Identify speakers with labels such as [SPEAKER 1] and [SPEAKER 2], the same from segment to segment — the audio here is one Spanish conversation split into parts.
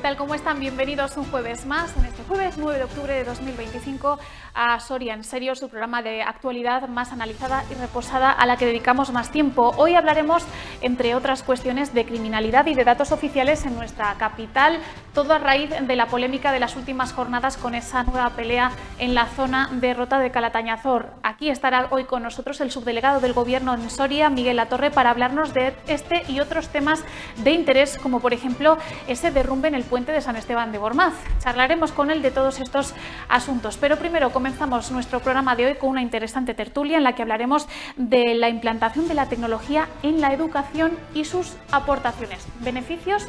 [SPEAKER 1] tal? ¿Cómo están? Bienvenidos un jueves más, en este jueves 9 de octubre de 2025, a Soria en Serio, su programa de actualidad más analizada y reposada a la que dedicamos más tiempo. Hoy hablaremos, entre otras cuestiones, de criminalidad y de datos oficiales en nuestra capital, todo a raíz de la polémica de las últimas jornadas con esa nueva pelea en la zona de Rota de Calatañazor. Aquí estará hoy con nosotros el subdelegado del Gobierno en Soria, Miguel Latorre, para hablarnos de este y otros temas de interés, como por ejemplo ese derrumbe en el puente de San Esteban de Gormaz. Charlaremos con él de todos estos asuntos, pero primero comenzamos nuestro programa de hoy con una interesante tertulia en la que hablaremos de la implantación de la tecnología en la educación y sus aportaciones, beneficios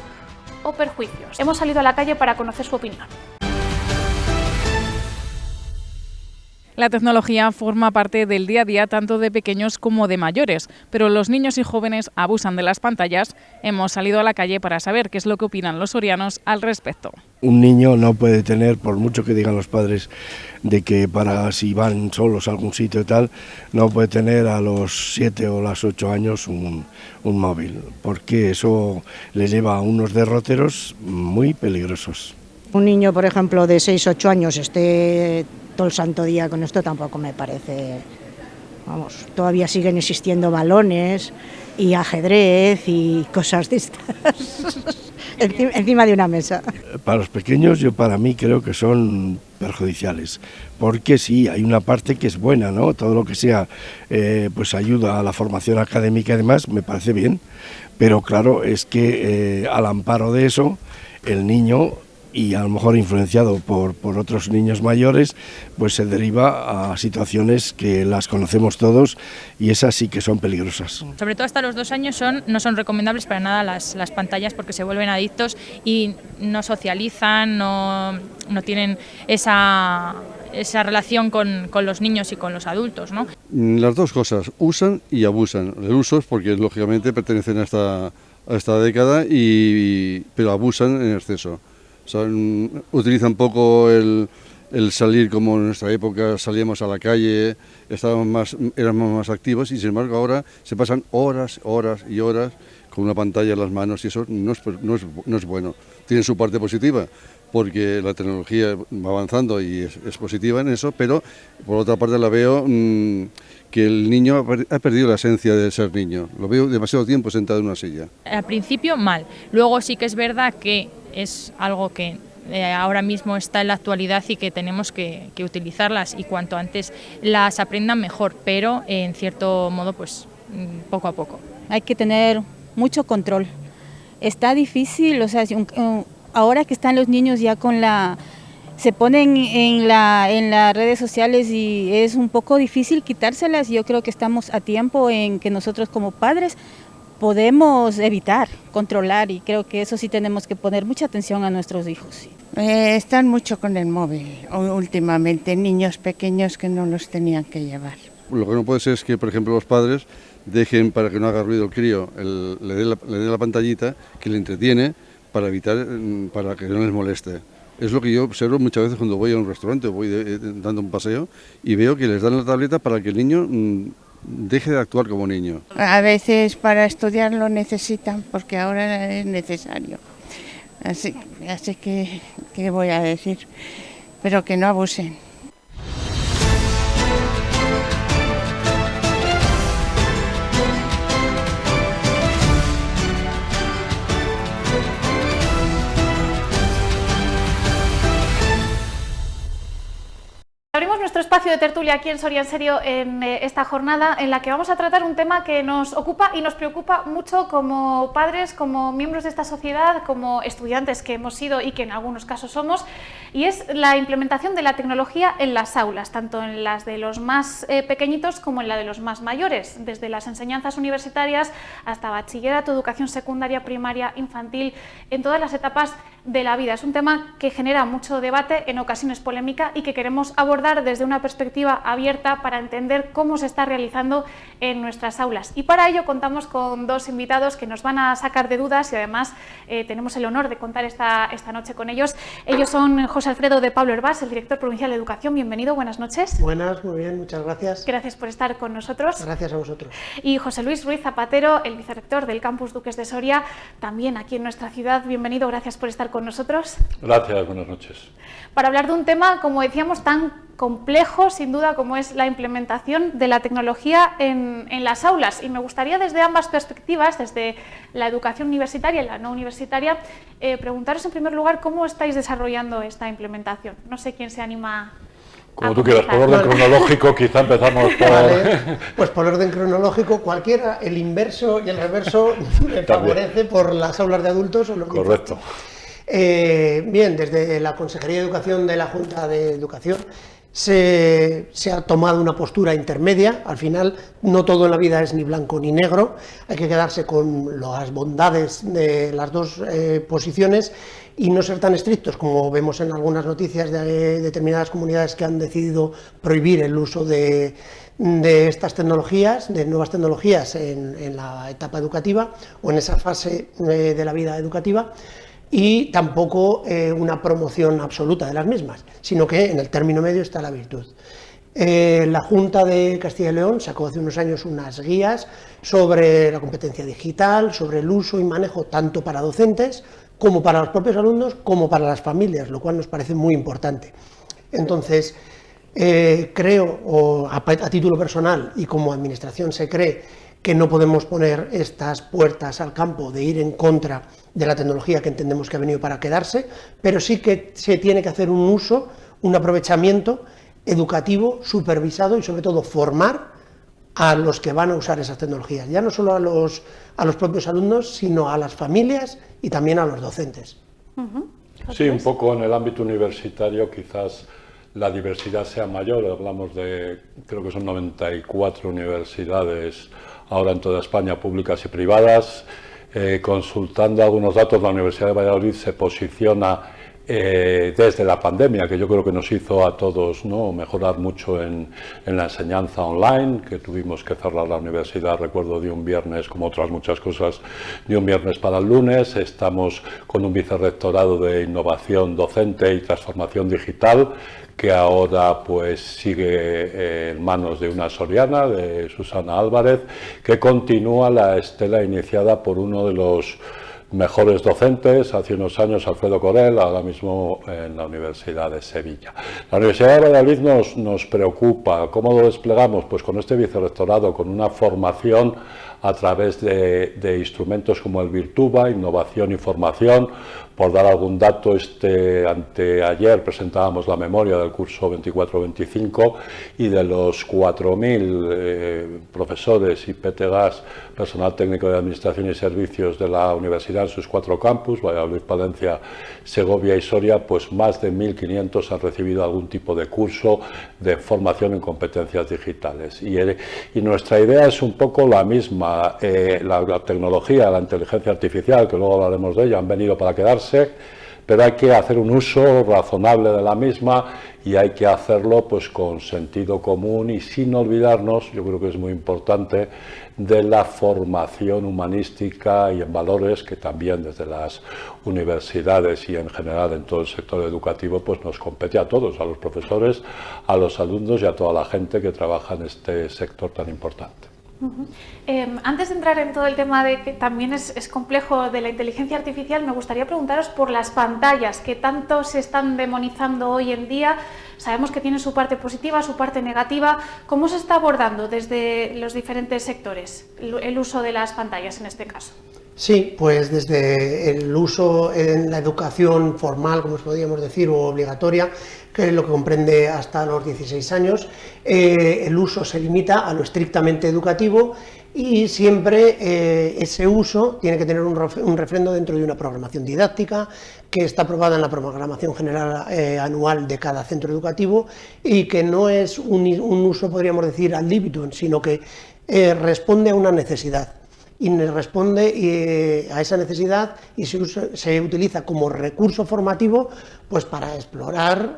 [SPEAKER 1] o perjuicios. Hemos salido a la calle para conocer su opinión.
[SPEAKER 2] La tecnología forma parte del día a día tanto de pequeños como de mayores, pero los niños y jóvenes abusan de las pantallas. Hemos salido a la calle para saber qué es lo que opinan los sorianos al respecto.
[SPEAKER 3] Un niño no puede tener, por mucho que digan los padres de que para si van solos a algún sitio y tal, no puede tener a los 7 o los 8 años un móvil, porque eso le lleva a unos derroteros muy peligrosos.
[SPEAKER 4] Un niño, por ejemplo, de 6-8 años esté todo el santo día con esto tampoco me parece. Vamos, todavía siguen existiendo balones y ajedrez y cosas de estas encima de una mesa.
[SPEAKER 3] Para los pequeños, para mí creo que son perjudiciales, porque sí, hay una parte que es buena, ¿no? Todo lo que sea, pues ayuda a la formación académica y demás, me parece bien, pero claro, es que al amparo de eso, el niño, y a lo mejor influenciado por otros niños mayores, pues se deriva a situaciones que las conocemos todos y esas sí que son peligrosas.
[SPEAKER 5] Sobre todo hasta los 2 años no son recomendables para nada las pantallas porque se vuelven adictos y no socializan, no tienen esa relación con los niños y con los adultos, ¿no?
[SPEAKER 6] Las dos cosas, usan y abusan. El uso es porque lógicamente pertenecen a esta década, pero abusan en exceso. O sea, utilizan poco el salir como en nuestra época, salíamos a la calle, éramos más activos y sin embargo ahora se pasan horas y horas con una pantalla en las manos y eso no es bueno. Tiene su parte positiva porque la tecnología va avanzando y es positiva en eso, pero por otra parte la veo que el niño ha perdido la esencia de ser niño. Lo veo demasiado tiempo sentado en una silla.
[SPEAKER 5] Al principio mal, luego sí que es verdad que es algo que ahora mismo está en la actualidad y que tenemos que utilizarlas y cuanto antes las aprendan mejor, pero en cierto modo pues poco a poco.
[SPEAKER 7] Hay que tener mucho control. Está difícil, o sea, ahora que están los niños ya se ponen en las redes sociales y es un poco difícil quitárselas. Yo creo que estamos a tiempo en que nosotros como padres podemos evitar, controlar y creo que eso sí tenemos que poner mucha atención a nuestros hijos.
[SPEAKER 8] Están mucho con el móvil últimamente, niños pequeños que no los tenían que llevar.
[SPEAKER 6] Lo que no puede ser es que, por ejemplo, los padres dejen para que no haga ruido el crío, le dé la pantallita que le entretiene para que no les moleste. Es lo que yo observo muchas veces cuando voy a un restaurante o voy dando un paseo y veo que les dan la tableta para que el niño deje de actuar como niño.
[SPEAKER 8] A veces para estudiar lo necesitan porque ahora es necesario. Así que, ¿qué voy a decir? Pero que no abusen.
[SPEAKER 1] Abrimos nuestro espacio de tertulia aquí en Soria en Serio en esta jornada en la que vamos a tratar un tema que nos ocupa y nos preocupa mucho como padres, como miembros de esta sociedad, como estudiantes que hemos sido y que en algunos casos somos, y es la implementación de la tecnología en las aulas, tanto en las de los más pequeñitos como en la de los más mayores, desde las enseñanzas universitarias hasta bachillerato, educación secundaria, primaria, infantil, en todas las etapas de la vida. Es un tema que genera mucho debate, en ocasiones polémica, y que queremos abordar desde una perspectiva perspectiva abierta para entender cómo se está realizando en nuestras aulas. Y para ello contamos con dos invitados que nos van a sacar de dudas y además tenemos el honor de contar esta noche con ellos. Ellos son José Alfredo de Pablo Hervás, el director provincial de Educación. Bienvenido, buenas noches.
[SPEAKER 9] Buenas, muy bien, muchas gracias.
[SPEAKER 1] Gracias por estar con nosotros.
[SPEAKER 9] Gracias a vosotros.
[SPEAKER 1] Y José Luis Ruiz Zapatero, el vicerrector del Campus Duques de Soria, también aquí en nuestra ciudad. Bienvenido, gracias por estar con nosotros.
[SPEAKER 10] Gracias, buenas noches.
[SPEAKER 1] Para hablar de un tema, como decíamos, tan complejo, sin duda, como es la implementación de la tecnología en las aulas. Y me gustaría, desde ambas perspectivas, desde la educación universitaria y la no universitaria, preguntaros en primer lugar cómo estáis desarrollando esta implementación. No sé quién se anima.
[SPEAKER 10] Como tú quieras, por orden cronológico, quizá empezamos por...
[SPEAKER 9] Vale, pues por orden cronológico, cualquiera, el inverso y el reverso me favorece por las aulas de adultos o los niños.
[SPEAKER 10] Correcto.
[SPEAKER 9] Bien, desde la Consejería de Educación de la Junta de Educación se ha tomado una postura intermedia. Al final, no todo en la vida es ni blanco ni negro, hay que quedarse con las bondades de las dos posiciones y no ser tan estrictos como vemos en algunas noticias de determinadas comunidades que han decidido prohibir el uso de estas tecnologías, de nuevas tecnologías en la etapa educativa o en esa fase de la vida educativa, y tampoco una promoción absoluta de las mismas, sino que en el término medio está la virtud. La Junta de Castilla y León sacó hace unos años unas guías sobre la competencia digital, sobre el uso y manejo tanto para docentes como para los propios alumnos, como para las familias, lo cual nos parece muy importante. Entonces, creo, o a título personal y como administración se cree, que no podemos poner estas puertas al campo de ir en contra de la tecnología que entendemos que ha venido para quedarse, pero sí que se tiene que hacer un uso, un aprovechamiento educativo, supervisado y sobre todo formar a los que van a usar esas tecnologías, ya no solo a los propios alumnos, sino a las familias y también a los docentes.
[SPEAKER 10] Sí, un poco en el ámbito universitario quizás la diversidad sea mayor. Hablamos de, creo que son 94 universidades ahora en toda España, públicas y privadas. Consultando algunos datos, la Universidad de Valladolid se posiciona desde la pandemia, que yo creo que nos hizo a todos, ¿no?, mejorar mucho en la enseñanza online, que tuvimos que cerrar la universidad, recuerdo, de un viernes, como otras muchas cosas, de un viernes para el lunes. Estamos con un vicerrectorado de innovación docente y transformación digital, que ahora pues sigue en manos de una soriana, de Susana Álvarez, que continúa la estela iniciada por uno de los mejores docentes hace unos años, Alfredo Corel, ahora mismo en la Universidad de Sevilla. La Universidad de Valladolid nos preocupa. ¿Cómo lo desplegamos? Pues con este vicerrectorado, con una formación a través de instrumentos como el Virtuba, innovación y formación. Por dar algún dato, anteayer presentábamos la memoria del curso 24-25 y de los 4.000 profesores y PTGAs, personal técnico de Administración y Servicios de la Universidad en sus 4 campus, Valladolid, Palencia, Segovia y Soria, pues más de 1.500 han recibido algún tipo de curso de formación en competencias digitales. Y nuestra idea es un poco la misma. La tecnología, la inteligencia artificial, que luego hablaremos de ella, han venido para quedarse, pero hay que hacer un uso razonable de la misma y hay que hacerlo pues con sentido común y sin olvidarnos, yo creo que es muy importante, de la formación humanística y en valores que también desde las universidades y en general en todo el sector educativo pues nos compete a todos, a los profesores, a los alumnos y a toda la gente que trabaja en este sector tan importante.
[SPEAKER 1] Antes de entrar en todo el tema de que también es complejo de la inteligencia artificial, me gustaría preguntaros por las pantallas que tanto se están demonizando hoy en día. Sabemos que tienen su parte positiva, su parte negativa. ¿Cómo se está abordando desde los diferentes sectores el uso de las pantallas en este caso?
[SPEAKER 9] Sí, pues desde el uso en la educación formal, como podríamos decir, o obligatoria, que es lo que comprende hasta los 16 años, el uso se limita a lo estrictamente educativo y siempre ese uso tiene que tener un refrendo dentro de una programación didáctica que está aprobada en la programación general anual de cada centro educativo y que no es un uso, podríamos decir, ad libitum, sino que responde a una necesidad. y responde a esa necesidad y se utiliza como recurso formativo pues para explorar,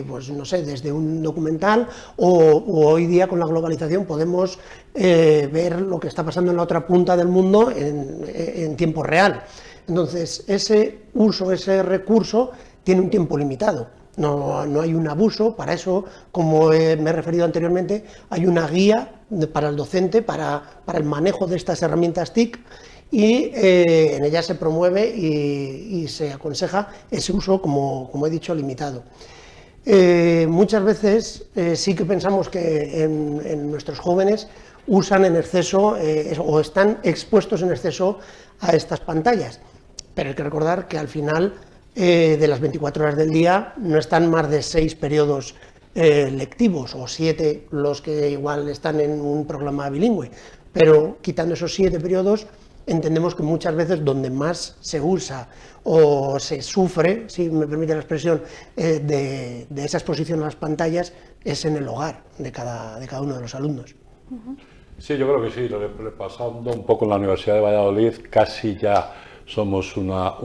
[SPEAKER 9] pues no sé, desde un documental o hoy día con la globalización podemos ver lo que está pasando en la otra punta del mundo en tiempo real. Entonces, ese uso, ese recurso tiene un tiempo limitado. No hay un abuso, para eso, como me he referido anteriormente, hay una guía para el docente, para el manejo de estas herramientas TIC, y en ella se promueve y se aconseja ese uso, como he dicho, limitado. Muchas veces sí que pensamos que en nuestros jóvenes usan en exceso o están expuestos en exceso a estas pantallas, pero hay que recordar que al final de las 24 horas del día no están más de 6 periodos lectivos o 7 los que igual están en un programa bilingüe, pero quitando esos 7 periodos entendemos que muchas veces donde más se usa o se sufre, si me permite la expresión, de esa exposición a las pantallas es en el hogar de cada uno de los alumnos.
[SPEAKER 10] Sí, yo creo que sí, repasando un poco en la Universidad de Valladolid, casi ya somos una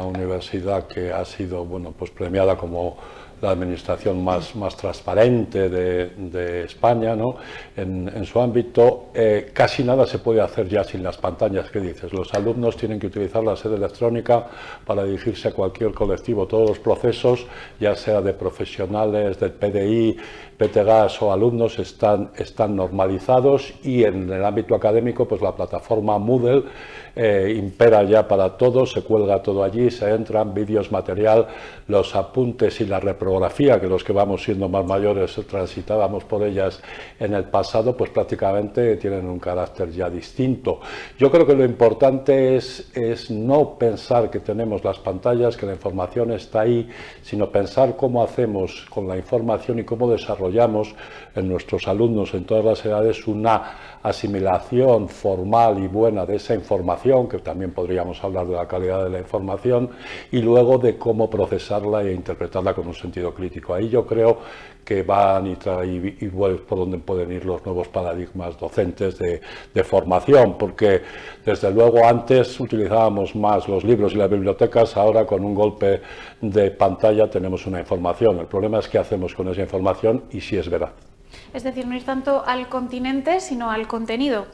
[SPEAKER 10] universidad que ha sido, bueno, pues premiada como la administración más transparente de España, ¿no? En su ámbito. Casi nada se puede hacer ya sin las pantallas que dices. Los alumnos tienen que utilizar la sede electrónica para dirigirse a cualquier colectivo. Todos los procesos, ya sea de profesionales, del PDI, PTGAS o alumnos, están normalizados, y en el ámbito académico, pues la plataforma Moodle impera ya para todos, se cuelga todo allí, se entran vídeos, material, los apuntes y la reprografía, que los que vamos siendo más mayores transitábamos por ellas en el pasado, pues prácticamente tienen un carácter ya distinto. Yo creo que lo importante es no pensar que tenemos las pantallas, que la información está ahí, sino pensar cómo hacemos con la información y cómo desarrollamos en nuestros alumnos en todas las edades una asimilación formal y buena de esa información, que también podríamos hablar de la calidad de la información, y luego de cómo procesarla e interpretarla con un sentido crítico. Ahí yo creo que van y por donde pueden ir los nuevos paradigmas docentes de formación, porque desde luego antes utilizábamos más los libros y las bibliotecas, ahora con un golpe de pantalla tenemos una información. El problema es qué hacemos con esa información y si es verdad.
[SPEAKER 1] Es decir, no ir tanto al continente, sino al contenido.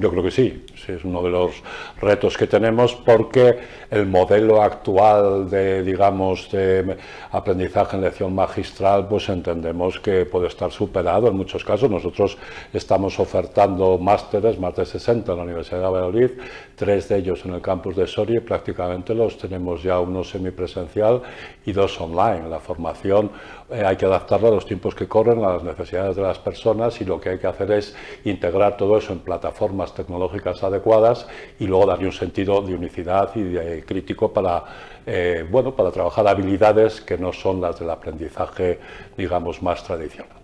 [SPEAKER 10] Yo creo que sí, es uno de los retos que tenemos, porque el modelo actual de aprendizaje en lección magistral, pues entendemos que puede estar superado en muchos casos. Nosotros estamos ofertando másteres, más de 60 en la Universidad de Valladolid, 3 de ellos en el campus de Soria, y prácticamente los tenemos ya, uno semipresencial y 2 online. La formación hay que adaptarla a los tiempos que corren, a las necesidades de las personas, y lo que hay que hacer es integrar todo eso en plataformas tecnológicas adecuadas y luego darle un sentido de unicidad y de crítico para trabajar habilidades que no son las del aprendizaje, digamos, más tradicional.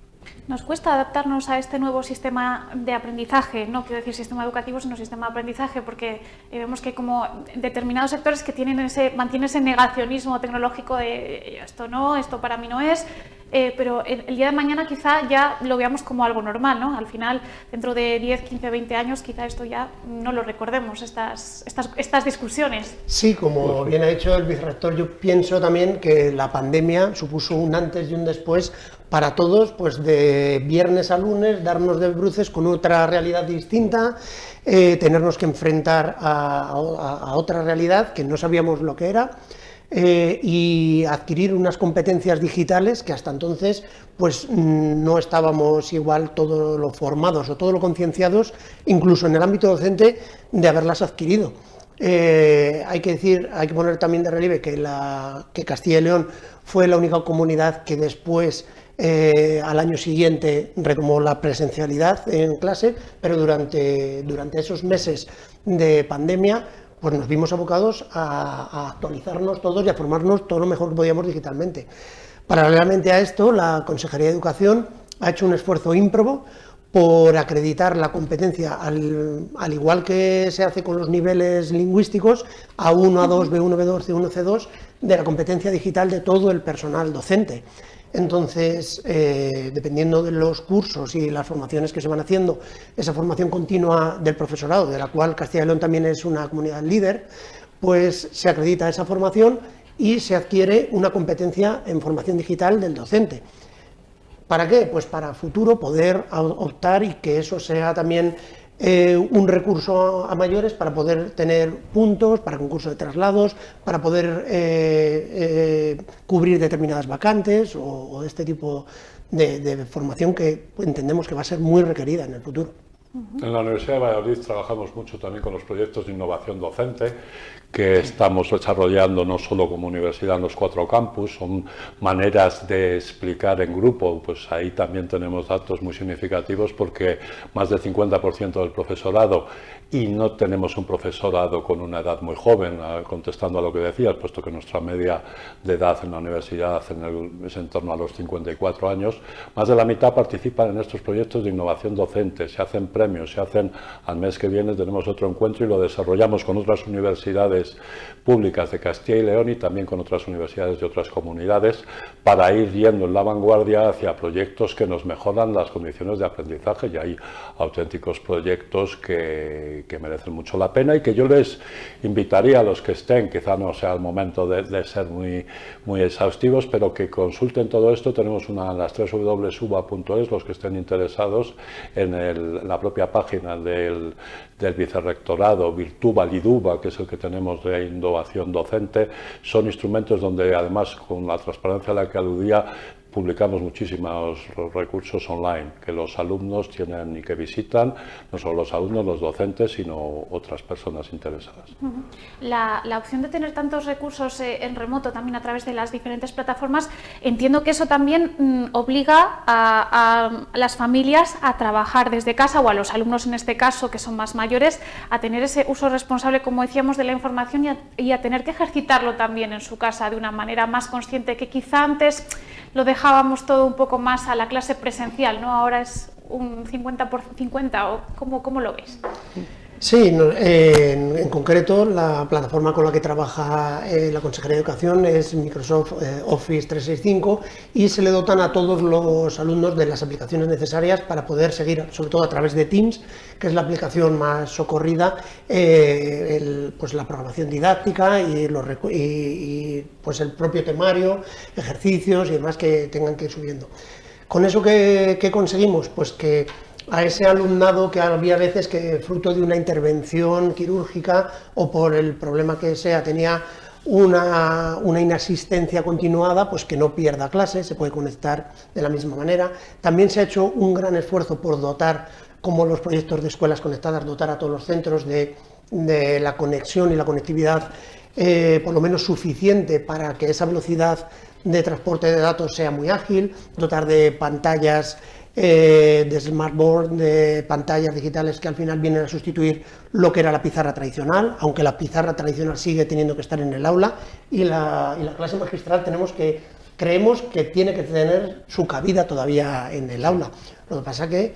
[SPEAKER 1] Nos cuesta adaptarnos a este nuevo sistema de aprendizaje, no quiero decir sistema educativo, sino sistema de aprendizaje, porque vemos que hay como determinados sectores que mantienen ese negacionismo tecnológico de esto no, esto para mí no es, pero el día de mañana quizá ya lo veamos como algo normal, ¿no? Al final, dentro de 10, 15, 20 años, quizá esto ya no lo recordemos, estas discusiones.
[SPEAKER 9] Sí, como bien ha dicho el vicerrector, yo pienso también que la pandemia supuso un antes y un después para todos, pues de viernes a lunes, darnos de bruces con otra realidad distinta, tenernos que enfrentar a otra realidad que no sabíamos lo que era, y adquirir unas competencias digitales que hasta entonces pues no estábamos igual todo lo formados o todo lo concienciados, incluso en el ámbito docente, de haberlas adquirido. Hay que poner también de relieve que Castilla y León fue la única comunidad que después al año siguiente retomó la presencialidad en clase, pero durante esos meses de pandemia pues nos vimos abocados a actualizarnos todos y a formarnos todo lo mejor que podíamos digitalmente. Paralelamente a esto, la Consejería de Educación ha hecho un esfuerzo ímprobo por acreditar la competencia, al igual que se hace con los niveles lingüísticos, A1, A2, B1, B2, C1, C2, de la competencia digital de todo el personal docente. Entonces, dependiendo de los cursos y las formaciones que se van haciendo, esa formación continua del profesorado, de la cual Castilla y León también es una comunidad líder, pues se acredita esa formación y se adquiere una competencia en formación digital del docente. ¿Para qué? Pues para futuro poder optar y que eso sea también un recurso a mayores para poder tener puntos para concursos de traslados, para poder cubrir determinadas vacantes o este tipo de formación que entendemos que va a ser muy requerida en el futuro.
[SPEAKER 10] En la Universidad de Valladolid trabajamos mucho también con los proyectos de innovación docente que estamos desarrollando no solo como universidad en los 4 campus, son maneras de explicar en grupo, pues ahí también tenemos datos muy significativos porque más del 50% del profesorado, y no tenemos un profesorado con una edad muy joven, contestando a lo que decías, puesto que nuestra media de edad en la universidad es en torno a los 54 años, más de la mitad participan en estos proyectos de innovación docente, se hacen premios, se hacen, al mes que viene tenemos otro encuentro y lo desarrollamos con otras universidades públicas de Castilla y León y también con otras universidades de otras comunidades para ir yendo en la vanguardia hacia proyectos que nos mejoran las condiciones de aprendizaje, y hay auténticos proyectos que merecen mucho la pena y que yo les invitaría a los que estén, quizá no sea el momento de ser muy exhaustivos, pero que consulten todo esto. Tenemos las www.uva.es, los que estén interesados, en la propia página del vicerrectorado, Virtuval y Duva, que es el que tenemos de innovación docente. Son instrumentos donde, además, con la transparencia a la que aludía, publicamos muchísimos recursos online que los alumnos tienen y que visitan, no solo los alumnos, los docentes, sino otras personas interesadas.
[SPEAKER 1] La opción de tener tantos recursos en remoto también a través de las diferentes plataformas, entiendo que eso también obliga a las familias a trabajar desde casa, o a los alumnos en este caso, que son más mayores, a tener ese uso responsable, como decíamos, de la información y a tener que ejercitarlo también en su casa de una manera más consciente, que quizá antes lo dejábamos todo un poco más a la clase presencial, ¿no? Ahora es un 50 por 50, ¿o cómo lo ves?
[SPEAKER 9] Sí, en concreto la plataforma con la que trabaja la Consejería de Educación es Microsoft Office 365 y se le dotan a todos los alumnos de las aplicaciones necesarias para poder seguir, sobre todo a través de Teams, que es la aplicación más socorrida, pues la programación didáctica y pues el propio temario, ejercicios y demás que tengan que ir subiendo. ¿Con eso qué conseguimos? Pues que a ese alumnado que había veces que, fruto de una intervención quirúrgica o por el problema que sea, tenía una inasistencia continuada, pues que no pierda clase, se puede conectar de la misma manera. También se ha hecho un gran esfuerzo por dotar, como los proyectos de escuelas conectadas, dotar a todos los centros de la conexión y la conectividad por lo menos suficiente para que esa velocidad de transporte de datos sea muy ágil, dotar de pantallas de smartboard, de pantallas digitales que al final vienen a sustituir lo que era la pizarra tradicional, aunque la pizarra tradicional sigue teniendo que estar en el aula, y la clase magistral creemos que tiene que tener su cabida todavía en el aula. Lo que pasa que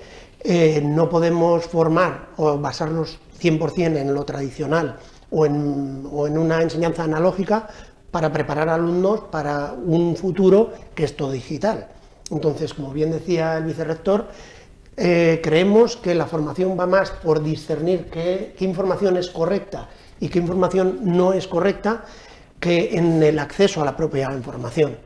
[SPEAKER 9] no podemos formar o basarnos 100% en lo tradicional o en una enseñanza analógica para preparar a alumnos para un futuro que es todo digital. Entonces, como bien decía el vicerrector, creemos que la formación va más por discernir qué información es correcta y qué información no es correcta, que en el acceso a la propia información.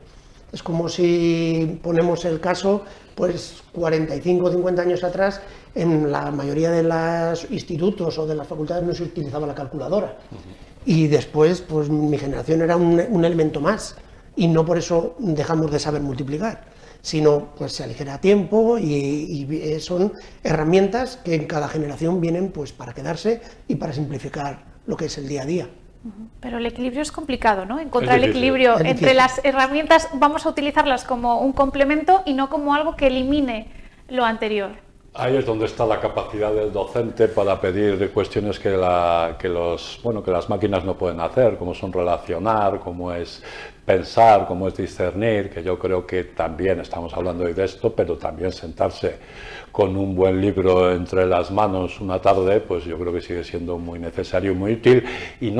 [SPEAKER 9] Es como si ponemos el caso, pues 45 o 50 años atrás, en la mayoría de los institutos o de las facultades no se utilizaba la calculadora. Y después, pues mi generación era un elemento más, y no por eso dejamos de saber multiplicar, sino pues se aligera tiempo y son herramientas que en cada generación vienen pues para quedarse y para simplificar lo que es el día a día.
[SPEAKER 1] Pero el equilibrio es complicado, ¿no? Encontrar el equilibrio entre las herramientas, vamos a utilizarlas como un complemento y no como algo que elimine lo anterior.
[SPEAKER 10] Ahí es donde está la capacidad del docente para pedir cuestiones que las máquinas no pueden hacer, como son relacionar, como es pensar, cómo es discernir, que yo creo que también estamos hablando hoy de esto, pero también sentarse con un buen libro entre las manos una tarde, pues yo creo que sigue siendo muy necesario y muy útil. Y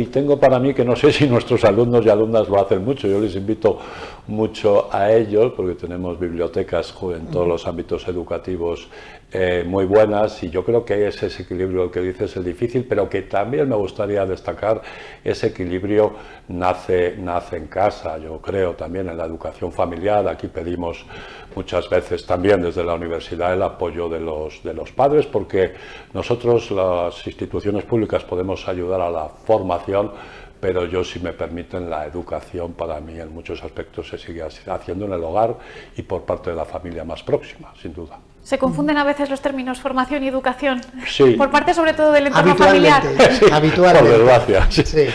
[SPEAKER 10] tengo para mí que no sé si nuestros alumnos y alumnas lo hacen mucho, yo les invito mucho a ellos, porque tenemos bibliotecas en todos los ámbitos educativos muy buenas, y yo creo que ese equilibrio el que dices es difícil, pero que también me gustaría destacar, ese equilibrio nace en casa, yo creo, también en la educación familiar. Aquí pedimos muchas veces también desde la universidad el apoyo de los padres, porque nosotros, las instituciones públicas, podemos ayudar a la formación, pero yo, si me permiten, la educación para mí en muchos aspectos se sigue haciendo en el hogar y por parte de la familia más próxima, sin duda.
[SPEAKER 1] ¿Se confunden a veces los términos formación y educación?
[SPEAKER 10] Sí.
[SPEAKER 1] Por parte sobre todo del entorno familiar.
[SPEAKER 9] Habitualmente.
[SPEAKER 10] Por desgracia, sí.
[SPEAKER 9] Sí.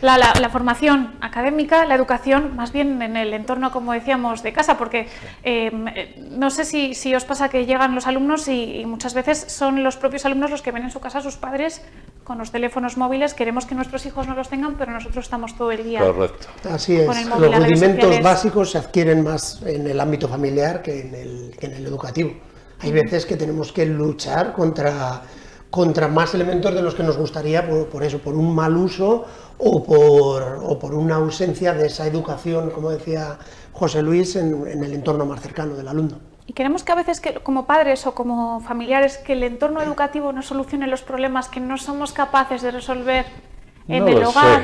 [SPEAKER 1] La formación académica, la educación más bien en el entorno, como decíamos, de casa, porque no sé si os pasa que llegan los alumnos y muchas veces son los propios alumnos los que ven en su casa a sus padres con los teléfonos móviles. Queremos que nuestros hijos no los tengan, pero nosotros estamos todo el día.
[SPEAKER 10] Correcto.
[SPEAKER 9] Así es.
[SPEAKER 1] Con el móvil,
[SPEAKER 9] los rudimentos
[SPEAKER 1] sociales.
[SPEAKER 9] básicos se adquieren más en el ámbito familiar que en el educativo. Hay veces que tenemos que luchar contra más elementos de los que nos gustaría, por un mal uso o por una ausencia de esa educación, como decía José Luis, en el entorno más cercano del alumno.
[SPEAKER 1] Y queremos que a veces, como padres o como familiares, que el entorno educativo nos solucione los problemas que no somos capaces de resolver en el hogar.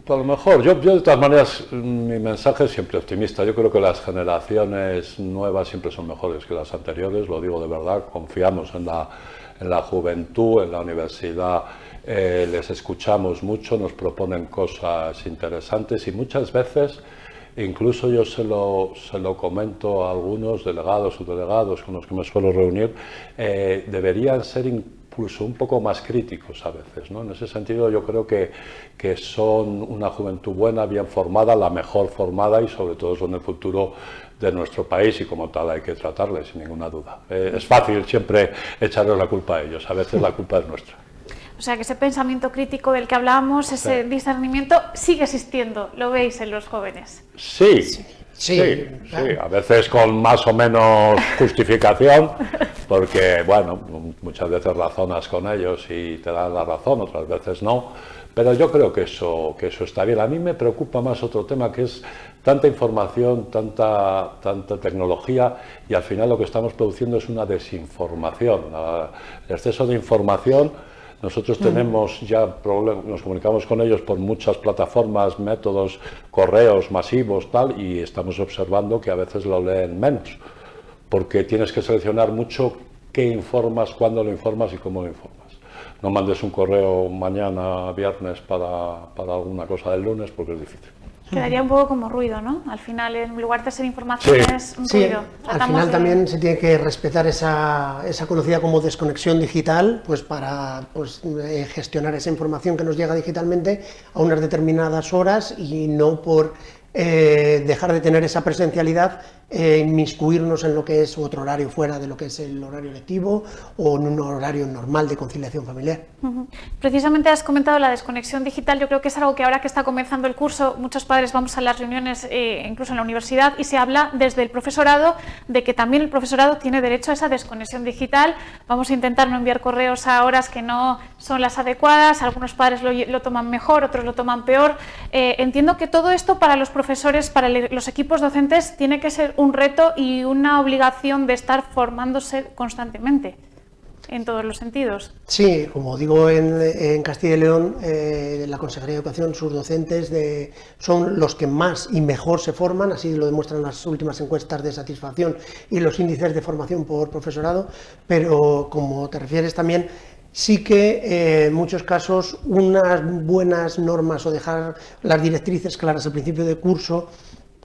[SPEAKER 10] Sé. A lo mejor, yo de todas maneras, mi mensaje es siempre optimista. Yo creo que las generaciones nuevas siempre son mejores que las anteriores, lo digo de verdad. Confiamos en la juventud, en la universidad, les escuchamos mucho, nos proponen cosas interesantes, y muchas veces, incluso yo se lo comento a algunos delegados o subdelegados con los que me suelo reunir, deberían ser incluso un poco más críticos a veces, ¿no? En ese sentido, yo creo que son una juventud buena, bien formada, la mejor formada, y sobre todo son el futuro de nuestro país, y como tal hay que tratarles sin ninguna duda. Es fácil siempre echarles la culpa a ellos, a veces la culpa es nuestra.
[SPEAKER 1] O sea, que ese pensamiento crítico del que hablábamos, ese discernimiento, sigue existiendo, ¿lo veis en los jóvenes?
[SPEAKER 10] Sí, a veces con más o menos justificación, porque, bueno, muchas veces razonas con ellos y te dan la razón, otras veces no, pero yo creo que eso está bien. A mí me preocupa más otro tema, que es tanta información, tanta tecnología, y al final lo que estamos produciendo es una desinformación, el exceso de información. Nosotros tenemos ya problemas, nos comunicamos con ellos por muchas plataformas, métodos, correos masivos, tal, y estamos observando que a veces lo leen menos, porque tienes que seleccionar mucho qué informas, cuándo lo informas y cómo lo informas. No mandes un correo mañana, viernes, para alguna cosa del lunes, porque es difícil.
[SPEAKER 1] Quedaría un poco como ruido, ¿no? Al final, en lugar de ser información, es un ruido.
[SPEAKER 9] Al final también se tiene que respetar esa conocida como desconexión digital, pues para gestionar esa información que nos llega digitalmente a unas determinadas horas, y no por dejar de tener esa presencialidad, inmiscuirnos en lo que es otro horario fuera de lo que es el horario lectivo o en un horario normal de conciliación familiar.
[SPEAKER 1] Precisamente has comentado la desconexión digital. Yo creo que es algo que ahora que está comenzando el curso, muchos padres vamos a las reuniones, incluso en la universidad, y se habla desde el profesorado de que también el profesorado tiene derecho a esa desconexión digital. Vamos a intentar no enviar correos a horas que no son las adecuadas. Algunos padres lo toman mejor, otros lo toman peor. Entiendo que todo esto para los profesores, para los equipos docentes, tiene que ser un reto y una obligación de estar formándose constantemente, en todos los sentidos.
[SPEAKER 9] Sí, como digo, en Castilla y León, la Consejería de Educación, sus docentes son los que más y mejor se forman, así lo demuestran las últimas encuestas de satisfacción y los índices de formación por profesorado, pero como te refieres también, sí que en muchos casos unas buenas normas o dejar las directrices claras al principio de curso,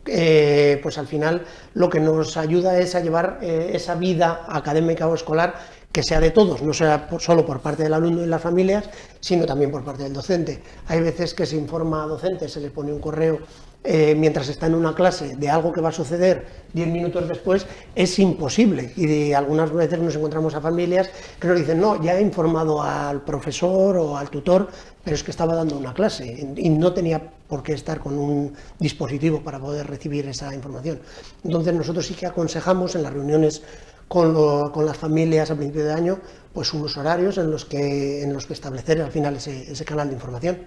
[SPEAKER 9] pues al final lo que nos ayuda es a llevar esa vida académica o escolar que sea de todos, no sea solo por parte del alumno y las familias, sino también por parte del docente. Hay veces que se informa a docentes, se le pone un correo mientras está en una clase de algo que va a suceder 10 minutos después, es imposible. Y algunas veces nos encontramos a familias que nos dicen, no, ya he informado al profesor o al tutor, pero es que estaba dando una clase y no tenía por qué estar con un dispositivo para poder recibir esa información. Entonces nosotros sí que aconsejamos en las reuniones con las familias a principio de año, pues unos horarios en los que establecer al final ese canal de información.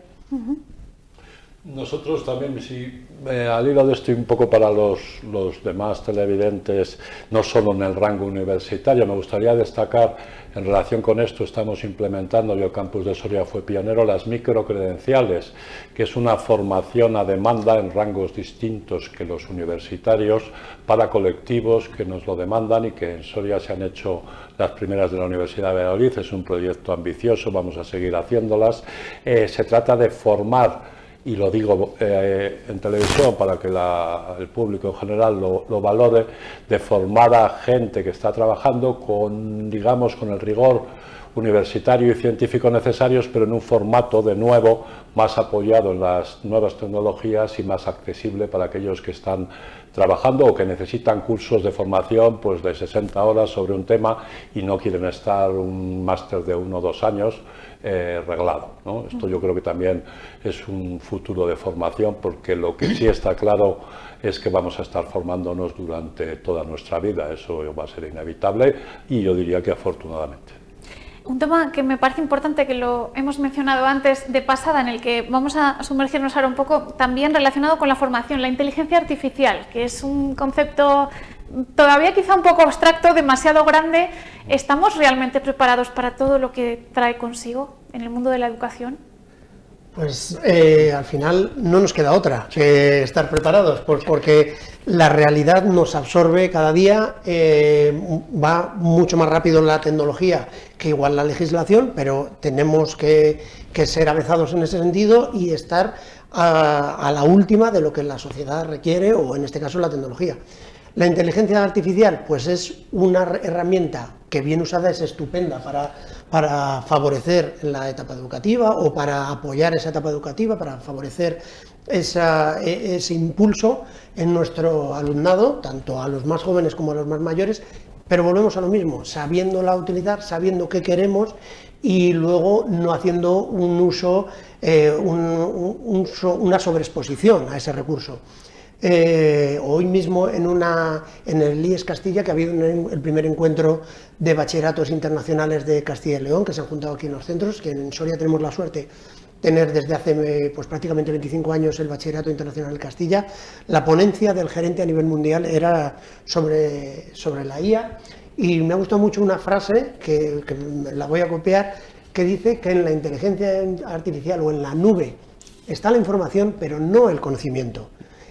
[SPEAKER 10] Nosotros también, al hilo de esto y un poco para los demás televidentes, no solo en el rango universitario, me gustaría destacar, en relación con esto, estamos implementando, y el campus de Soria fue pionero, las microcredenciales, que es una formación a demanda en rangos distintos que los universitarios para colectivos que nos lo demandan y que en Soria se han hecho las primeras de la Universidad de Valladolid. Es un proyecto ambicioso, vamos a seguir haciéndolas. Se trata de formar, y lo digo en televisión para que el público en general lo valore, de formar a gente que está trabajando con, digamos, con el rigor universitario y científico necesarios, pero en un formato de nuevo más apoyado en las nuevas tecnologías y más accesible para aquellos que están trabajando o que necesitan cursos de formación pues de 60 horas sobre un tema y no quieren estar un máster de 1 o 2 años reglado, ¿no? Esto yo creo que también es un futuro de formación, porque lo que sí está claro es que vamos a estar formándonos durante toda nuestra vida, eso va a ser inevitable y yo diría que afortunadamente.
[SPEAKER 1] Un tema que me parece importante, que lo hemos mencionado antes de pasada, en el que vamos a sumergirnos ahora un poco, también relacionado con la formación, la inteligencia artificial, que es un concepto todavía quizá un poco abstracto, demasiado grande. ¿Estamos realmente preparados para todo lo que trae consigo en el mundo de la educación?
[SPEAKER 9] Pues al final no nos queda otra que estar preparados, porque la realidad nos absorbe cada día, va mucho más rápido la tecnología que igual la legislación, pero tenemos que ser avezados en ese sentido y estar a la última de lo que la sociedad requiere, o en este caso la tecnología. La inteligencia artificial pues es una herramienta que bien usada es estupenda para favorecer la etapa educativa o para apoyar esa etapa educativa, para favorecer ese impulso en nuestro alumnado, tanto a los más jóvenes como a los más mayores, pero volvemos a lo mismo, sabiéndola utilizar, sabiendo qué queremos y luego no haciendo un uso, una sobreexposición a ese recurso. Hoy mismo en el IES Castilla, que ha habido el primer encuentro de bachilleratos internacionales de Castilla y León, que se han juntado aquí en los centros, que en Soria tenemos la suerte de tener desde hace pues, prácticamente 25 años el bachillerato internacional de Castilla. La ponencia del gerente a nivel mundial era sobre la IA, y me ha gustado mucho una frase que la voy a copiar, que dice que en la inteligencia artificial o en la nube está la información, pero no el conocimiento.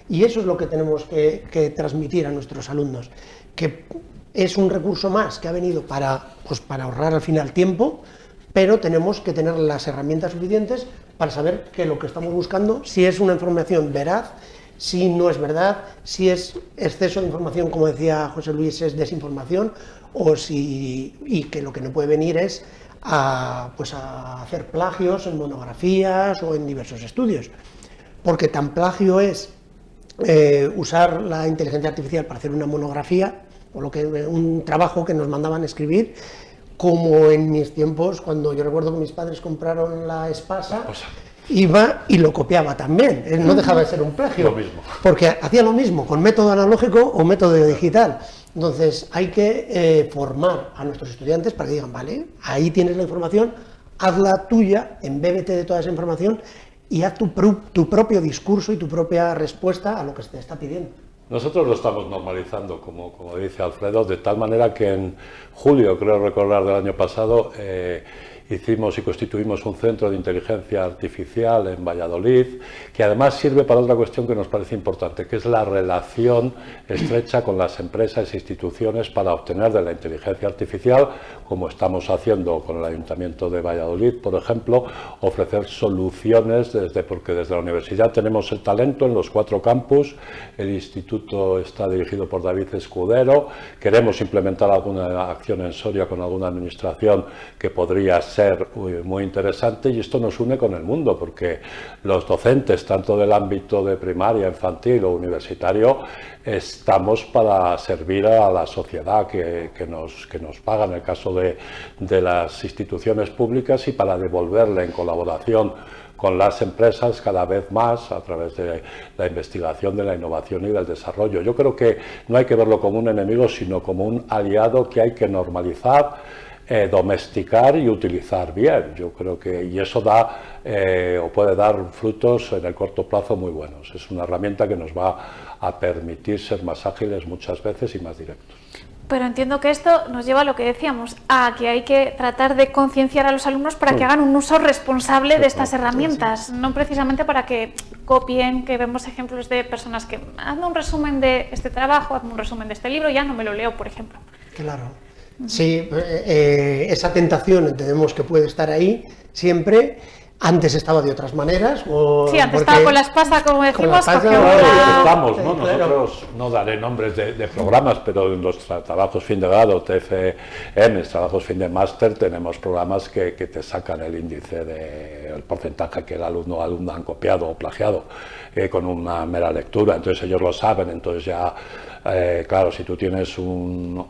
[SPEAKER 9] Y eso es lo que tenemos que transmitir a nuestros alumnos, que es un recurso más que ha venido para ahorrar al final tiempo, pero tenemos que tener las herramientas suficientes para saber que lo que estamos buscando, si es una información veraz, si no es verdad, si es exceso de información, como decía José Luis, es desinformación, y que lo que no puede venir es a hacer plagios en monografías o en diversos estudios, porque tan plagio es usar la inteligencia artificial para hacer una monografía o un trabajo que nos mandaban escribir, como en mis tiempos, cuando yo recuerdo que mis padres compraron la Espasa, iba y lo copiaba también, no dejaba de ser un plagio,
[SPEAKER 10] lo mismo,
[SPEAKER 9] porque hacía lo mismo con método analógico o método digital. Entonces hay que formar a nuestros estudiantes para que digan, vale, ahí tienes la información, hazla tuya, embébete de toda esa información y haz tu propio discurso y tu propia respuesta a lo que se te está pidiendo.
[SPEAKER 10] Nosotros lo estamos normalizando, como dice Alfredo, de tal manera que en julio, creo recordar, del año pasado, hicimos y constituimos un centro de inteligencia artificial en Valladolid, que además sirve para otra cuestión que nos parece importante, que es la relación estrecha con las empresas e instituciones para obtener de la inteligencia artificial, como estamos haciendo con el Ayuntamiento de Valladolid, por ejemplo, ofrecer soluciones, porque desde la universidad tenemos el talento en los 4 campus, el instituto está dirigido por David Escudero, queremos implementar alguna acción en Soria con alguna administración que podría ser ser muy interesante, y esto nos une con el mundo, porque los docentes, tanto del ámbito de primaria, infantil o universitario, estamos para servir a la sociedad que nos paga, en el caso de las instituciones públicas, y para devolverle en colaboración con las empresas cada vez más a través de la investigación, de la innovación y del desarrollo. Yo creo que no hay que verlo como un enemigo, sino como un aliado que hay que normalizar, domesticar y utilizar bien. Yo creo que y eso da o puede dar frutos en el corto plazo muy buenos. Es una herramienta que nos va a permitir ser más ágiles muchas veces y más directos.
[SPEAKER 1] Pero entiendo que esto nos lleva a lo que decíamos, a que hay que tratar de concienciar a los alumnos para que hagan un uso responsable de estas herramientas, no precisamente para que copien, que vemos ejemplos de personas que hazme un resumen de este trabajo, hazme un resumen de este libro, ya no me lo leo, por ejemplo.
[SPEAKER 9] Claro, sí, esa tentación entendemos que puede estar ahí siempre. Antes estaba de otras maneras.
[SPEAKER 1] Sí, antes estaba con la espasa, como decimos.
[SPEAKER 10] Estamos, ¿no? Nosotros, no daré nombres de programas, pero en los trabajos fin de grado, TFM, trabajos fin de máster, tenemos programas que te sacan el índice del porcentaje que el alumno o alumna han copiado o plagiado con una mera lectura. Entonces ellos lo saben, entonces ya... claro, si tú tienes un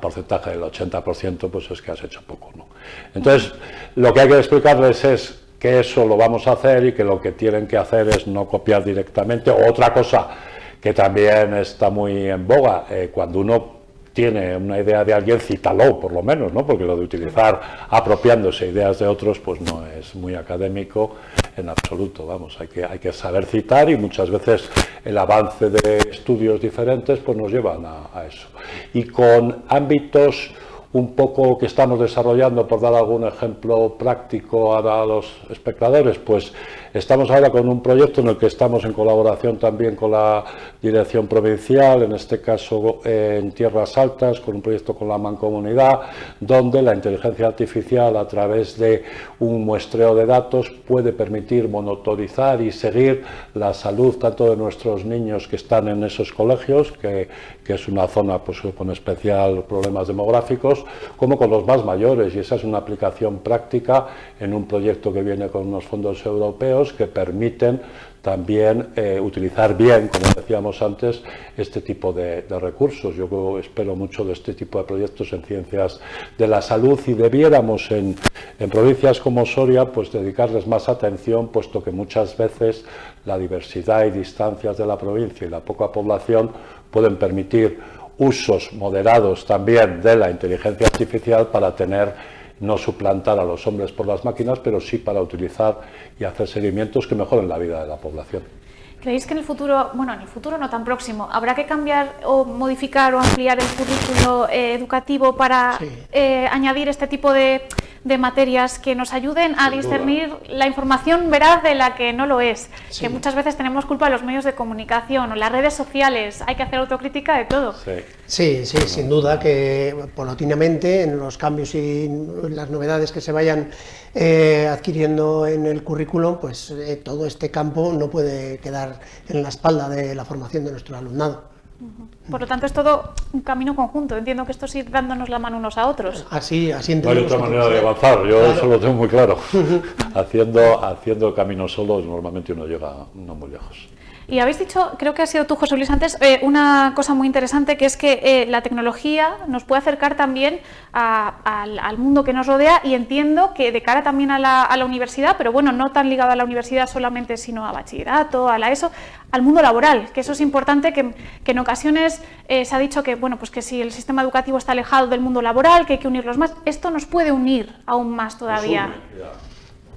[SPEAKER 10] porcentaje del 80%, pues es que has hecho poco, ¿no? Entonces, lo que hay que explicarles es que eso lo vamos a hacer y que lo que tienen que hacer es no copiar directamente. Otra cosa que también está muy en boga, cuando uno tiene una idea de alguien, cítalo, por lo menos, ¿no? Porque lo de utilizar apropiándose ideas de otros, pues no es muy académico en absoluto. Vamos, hay que saber citar, y muchas veces el avance de estudios diferentes pues nos llevan a eso. Y con ámbitos un poco que estamos desarrollando, por dar algún ejemplo práctico a los espectadores, pues estamos ahora con un proyecto en el que estamos en colaboración también con la Dirección Provincial, en este caso en Tierras Altas, con un proyecto con la Mancomunidad, donde la inteligencia artificial, a través de un muestreo de datos, puede permitir monitorizar y seguir la salud tanto de nuestros niños que están en esos colegios, que es una zona pues con especial problemas demográficos, como con los más mayores, y esa es una aplicación práctica en un proyecto que viene con unos fondos europeos que permiten también utilizar bien, como decíamos antes, este tipo de recursos. Yo espero mucho de este tipo de proyectos en ciencias de la salud, y debiéramos en provincias como Soria pues dedicarles más atención, puesto que muchas veces la diversidad y distancias de la provincia y la poca población pueden permitir usos moderados también de la inteligencia artificial para no suplantar a los hombres por las máquinas, pero sí para utilizar y hacer seguimientos que mejoren la vida de la población.
[SPEAKER 1] ¿Creéis que en el futuro, bueno, en el futuro no tan próximo, habrá que cambiar o modificar o ampliar el currículo educativo para añadir este tipo de materias que nos ayuden a discernir la información veraz de la que no lo es? Sí. Que muchas veces tenemos culpa de los medios de comunicación o las redes sociales, hay que hacer autocrítica de todo.
[SPEAKER 9] Sí, sin duda que paulatinamente en los cambios y las novedades que se vayan adquiriendo en el currículum, pues todo este campo no puede quedar en la espalda de la formación de nuestro alumnado.
[SPEAKER 1] Por lo tanto, es todo un camino conjunto. Entiendo que esto es ir dándonos la mano unos a otros.
[SPEAKER 9] Así
[SPEAKER 10] no hay otra manera de avanzar, yo eso lo tengo muy claro. Haciendo el camino solo, normalmente uno llega no muy lejos.
[SPEAKER 1] Y habéis dicho, creo que ha sido tú, José Luis, antes, una cosa muy interesante, que es que la tecnología nos puede acercar también al mundo que nos rodea, y entiendo que de cara también a la universidad, pero bueno, no tan ligado a la universidad solamente, sino a bachillerato, a la ESO, al mundo laboral, que eso es importante, que en ocasiones se ha dicho que, bueno, pues que si el sistema educativo está alejado del mundo laboral, que hay que unirlos más. Esto nos puede unir aún más todavía.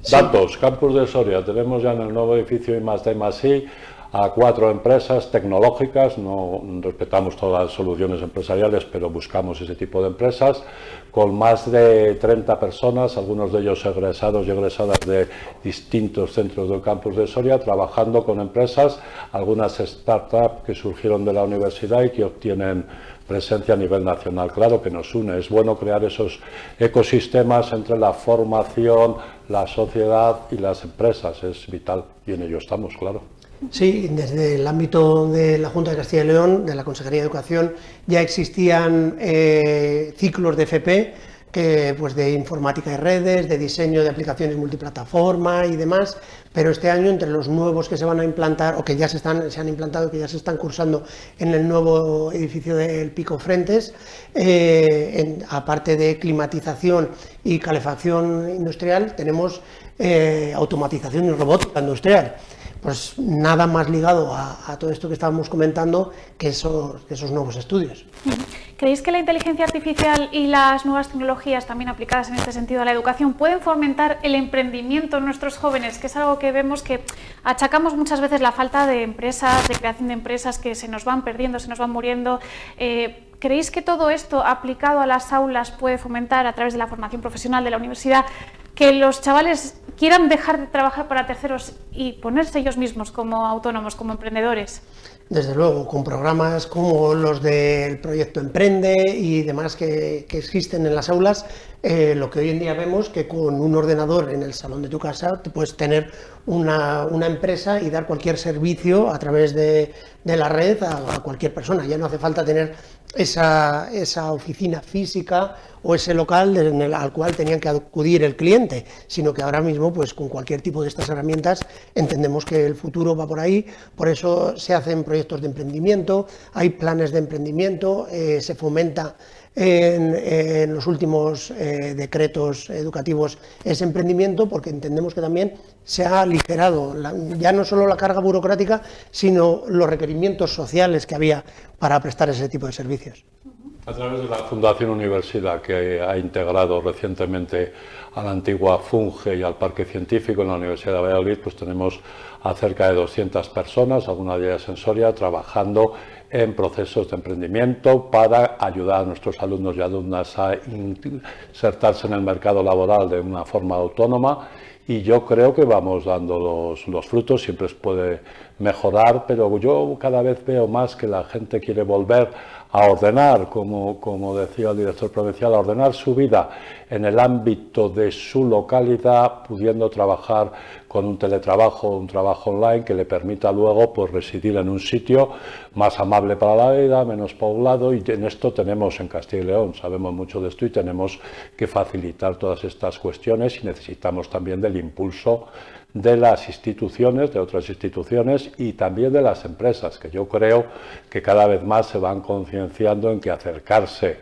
[SPEAKER 10] Datos, Campus de Soria, tenemos ya en el nuevo edificio I+D+I a 4 empresas tecnológicas, no respetamos todas las soluciones empresariales, pero buscamos ese tipo de empresas, con más de 30 personas, algunos de ellos egresados y egresadas de distintos centros del campus de Soria, trabajando con empresas, algunas startups que surgieron de la universidad y que obtienen presencia a nivel nacional. Claro que nos une, es bueno crear esos ecosistemas entre la formación, la sociedad y las empresas, es vital, y en ello estamos, claro.
[SPEAKER 9] Sí, desde el ámbito de la Junta de Castilla y León, de la Consejería de Educación, ya existían ciclos de FP pues de informática y redes, de diseño de aplicaciones multiplataforma y demás, pero este año entre los nuevos que se van a implantar o que ya se han implantado y que ya se están cursando en el nuevo edificio del Pico Frentes, aparte de climatización y calefacción industrial, tenemos automatización y robótica industrial. Pues nada más ligado a todo esto que estábamos comentando que esos nuevos estudios.
[SPEAKER 1] ¿Creéis que la inteligencia artificial y las nuevas tecnologías también aplicadas en este sentido a la educación pueden fomentar el emprendimiento en nuestros jóvenes? Que es algo que vemos que achacamos muchas veces la falta de empresas, de creación de empresas que se nos van perdiendo, se nos van muriendo. ¿Creéis que todo esto aplicado a las aulas puede fomentar a través de la formación profesional de la universidad que los chavales quieran dejar de trabajar para terceros y ponerse ellos mismos como autónomos, como emprendedores?
[SPEAKER 9] Desde luego, con programas como los del Proyecto Emprende y demás que existen en las aulas, lo que hoy en día vemos que con un ordenador en el salón de tu casa te puedes tener una empresa y dar cualquier servicio a través de la red a cualquier persona. Ya no hace falta tener esa oficina física o ese local al cual tenían que acudir el cliente, sino que ahora mismo, pues con cualquier tipo de estas herramientas, entendemos que el futuro va por ahí. Por eso se hacen proyectos de emprendimiento, hay planes de emprendimiento, se fomenta en los últimos decretos educativos ese emprendimiento, porque entendemos que también se ha aligerado ya no solo la carga burocrática, sino los requerimientos sociales que había para prestar ese tipo de servicios.
[SPEAKER 10] A través de la Fundación Universidad, que ha integrado recientemente a la antigua Funge y al Parque Científico en la Universidad de Valladolid, pues tenemos a cerca de 200 personas, algunas de ellas en Soria, trabajando en procesos de emprendimiento para ayudar a nuestros alumnos y alumnas a insertarse en el mercado laboral de una forma autónoma. Y yo creo que vamos dando los frutos, siempre se puede mejorar, pero yo cada vez veo más que la gente quiere volver a ordenar, como decía el director provincial, a ordenar su vida en el ámbito de su localidad, pudiendo trabajar con un teletrabajo, un trabajo online que le permita luego pues residir en un sitio más amable para la vida, menos poblado, y en esto tenemos en Castilla y León, sabemos mucho de esto y tenemos que facilitar todas estas cuestiones y necesitamos también del impulso de las instituciones, de otras instituciones y también de las empresas, que yo creo que cada vez más se van concienciando en que acercarse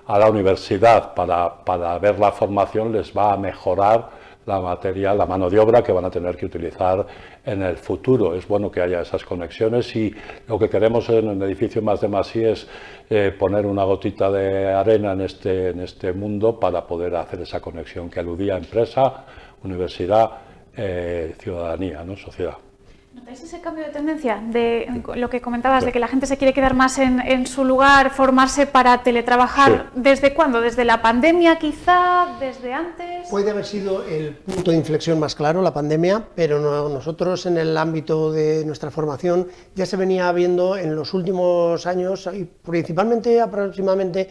[SPEAKER 10] a la universidad para ver la formación les va a mejorar la materia, la mano de obra que van a tener que utilizar en el futuro. Es bueno que haya esas conexiones y lo que queremos en el edificio Más de Masí es poner una gotita de arena en este mundo para poder hacer esa conexión que aludía a empresa, universidad, ciudadanía, ¿no? Sociedad.
[SPEAKER 1] ¿Notáis ese cambio de tendencia de lo que comentabas, de que la gente se quiere quedar más en su lugar, formarse para teletrabajar? Sí. ¿Desde cuándo? ¿Desde la pandemia quizá? ¿Desde antes?
[SPEAKER 9] Puede haber sido el punto de inflexión más claro, la pandemia, pero nosotros en el ámbito de nuestra formación ya se venía viendo en los últimos años, y principalmente aproximadamente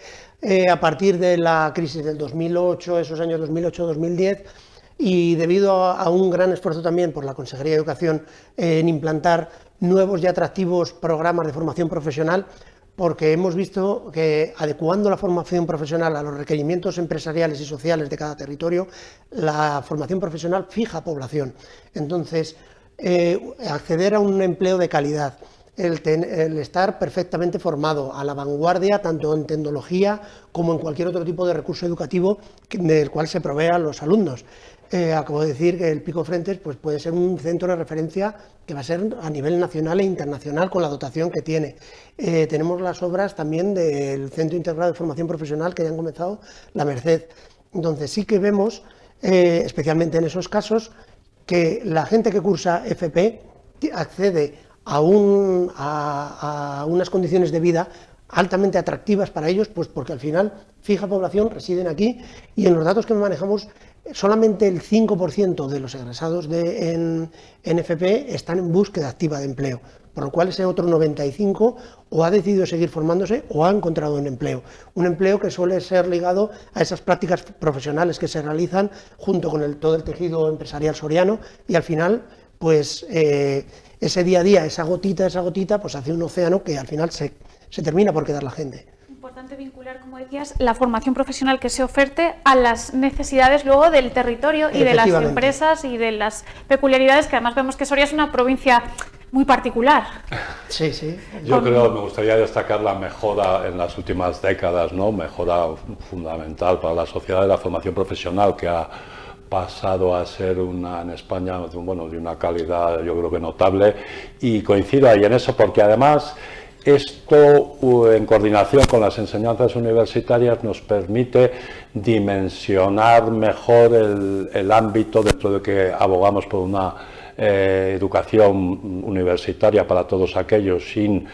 [SPEAKER 9] a partir de la crisis del 2008, esos años 2008-2010, y debido a un gran esfuerzo también por la Consejería de Educación en implantar nuevos y atractivos programas de formación profesional, porque hemos visto que adecuando la formación profesional a los requerimientos empresariales y sociales de cada territorio, la formación profesional fija población. Entonces, acceder a un empleo de calidad, el estar perfectamente formado, a la vanguardia, tanto en tecnología como en cualquier otro tipo de recurso educativo del cual se provee a los alumnos. Acabo de decir que el Pico Frentes pues puede ser un centro de referencia que va a ser a nivel nacional e internacional con la dotación que tiene. Tenemos las obras también del Centro Integrado de Formación Profesional que ya han comenzado, la Merced. Entonces sí que vemos, especialmente en esos casos, que la gente que cursa FP accede a unas condiciones de vida altamente atractivas para ellos, pues porque al final fija población residen aquí y en los datos que manejamos solamente el 5% de los egresados en FP están en búsqueda activa de empleo, por lo cual ese otro 95% o ha decidido seguir formándose o ha encontrado un empleo que suele ser ligado a esas prácticas profesionales que se realizan junto con todo el tejido empresarial soriano y al final pues ese día a día, esa gotita, pues hace un océano que al final se termina por quedar la gente.
[SPEAKER 1] importante vincular, como decías, la formación profesional que se oferte a las necesidades luego del territorio y de las empresas y de las peculiaridades, que además vemos que Soria es una provincia muy particular.
[SPEAKER 9] Sí, sí.
[SPEAKER 10] Yo creo, me gustaría destacar la mejora en las últimas décadas, ¿no? Mejora fundamental para la sociedad de la formación profesional, que ha pasado a ser en España, bueno, de una calidad yo creo que notable, y coincido ahí en eso porque además esto, en coordinación con las enseñanzas universitarias, nos permite dimensionar mejor el ámbito dentro de que abogamos por una educación universitaria para todos aquellos sin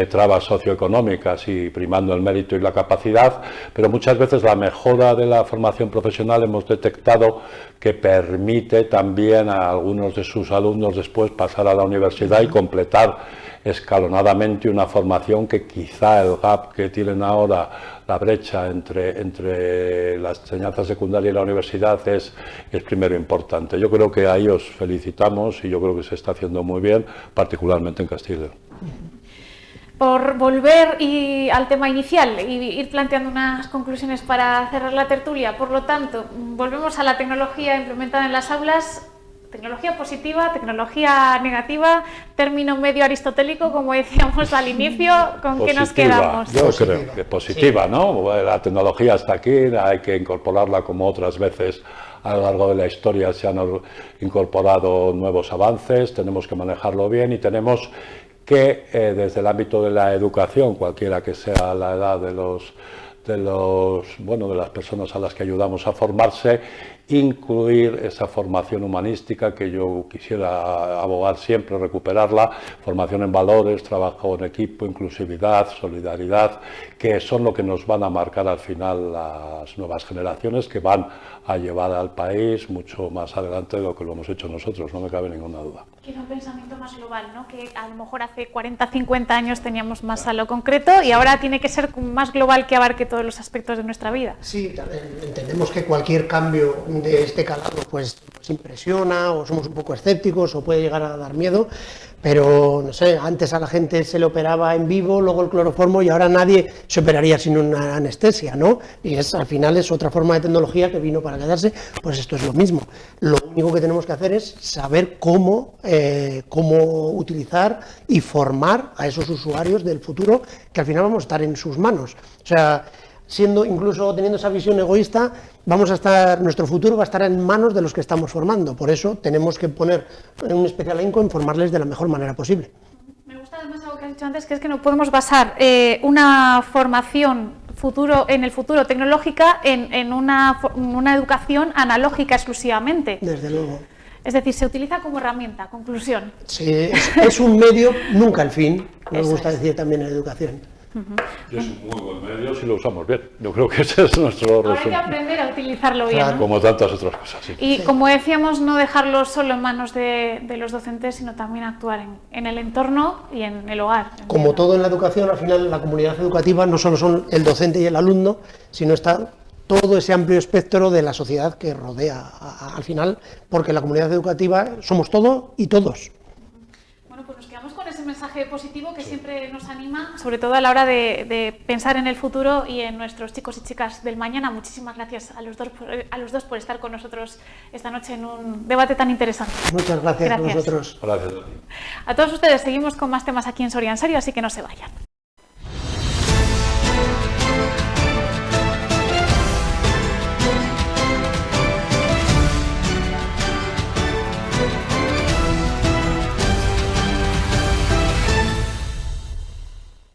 [SPEAKER 10] trabas socioeconómicas y primando el mérito y la capacidad, pero muchas veces la mejora de la formación profesional hemos detectado que permite también a algunos de sus alumnos después pasar a la universidad y completar escalonadamente una formación que quizá el gap que tienen ahora, la brecha entre la enseñanza secundaria y la universidad es primero importante. Yo creo que ahí os felicitamos y yo creo que se está haciendo muy bien, particularmente en Castilla y León.
[SPEAKER 1] Por volver al tema inicial y ir planteando unas conclusiones para cerrar la tertulia, por lo tanto, volvemos a la tecnología implementada en las aulas. Tecnología positiva, tecnología negativa, término medio aristotélico, como decíamos al inicio, ¿con positiva, qué nos quedamos?
[SPEAKER 10] Yo creo que positiva, sí. ¿No? La tecnología está aquí, hay que incorporarla como otras veces a lo largo de la historia se han incorporado nuevos avances, tenemos que manejarlo bien y tenemos que desde el ámbito de la educación, cualquiera que sea la edad de las personas a las que ayudamos a formarse, incluir esa formación humanística que yo quisiera abogar siempre, recuperarla, formación en valores, trabajo en equipo, inclusividad, solidaridad, que son lo que nos van a marcar al final las nuevas generaciones que van a llevar al país mucho más adelante de lo que lo hemos hecho nosotros, no me cabe ninguna duda.
[SPEAKER 1] Quiero un pensamiento más global, ¿no? Que a lo mejor hace 40, 50 años teníamos más a lo concreto y ahora tiene que ser más global que abarque todos los aspectos de nuestra vida.
[SPEAKER 9] Sí, entendemos que cualquier cambio de este calado pues impresiona o somos un poco escépticos o puede llegar a dar miedo, pero no sé, antes a la gente se le operaba en vivo, luego el cloroformo y ahora nadie se operaría sin una anestesia, ¿no? Y al final es otra forma de tecnología que vino para quedarse, pues esto es lo mismo. Lo único que tenemos que hacer es saber cómo utilizar y formar a esos usuarios del futuro, que al final vamos a estar en sus manos. O sea, incluso teniendo esa visión egoísta, nuestro futuro va a estar en manos de los que estamos formando. Por eso tenemos que poner un especial ahínco en formarles de la mejor manera posible.
[SPEAKER 1] Me gusta además algo que has dicho antes, que es que no podemos basar una formación en el futuro tecnológica en una educación analógica exclusivamente.
[SPEAKER 9] Desde luego.
[SPEAKER 1] Es decir, se utiliza como herramienta, conclusión.
[SPEAKER 9] Sí, es un medio, nunca el fin, me gusta decir también en educación.
[SPEAKER 10] Y es un muy buen medio si lo usamos bien. Yo creo que ese es nuestro resumen.
[SPEAKER 1] Hay que aprender a utilizarlo bien.
[SPEAKER 10] Claro, ¿no? Como tantas otras cosas, sí.
[SPEAKER 1] Y como decíamos, no dejarlo solo en manos de los docentes, sino también actuar en el entorno y en el hogar.
[SPEAKER 9] Como todo en la educación, al final la comunidad educativa no solo son el docente y el alumno, sino está todo ese amplio espectro de la sociedad que rodea al final, porque la comunidad educativa somos todo y todos.
[SPEAKER 1] Bueno, pues nos quedamos con ese mensaje positivo que siempre nos anima, sobre todo a la hora de pensar en el futuro y en nuestros chicos y chicas del mañana. Muchísimas gracias a los dos por estar con nosotros esta noche en un debate tan interesante.
[SPEAKER 9] Muchas gracias a vosotros.
[SPEAKER 10] Gracias.
[SPEAKER 1] A todos ustedes, seguimos con más temas aquí en Soria en Serio, así que no se vayan.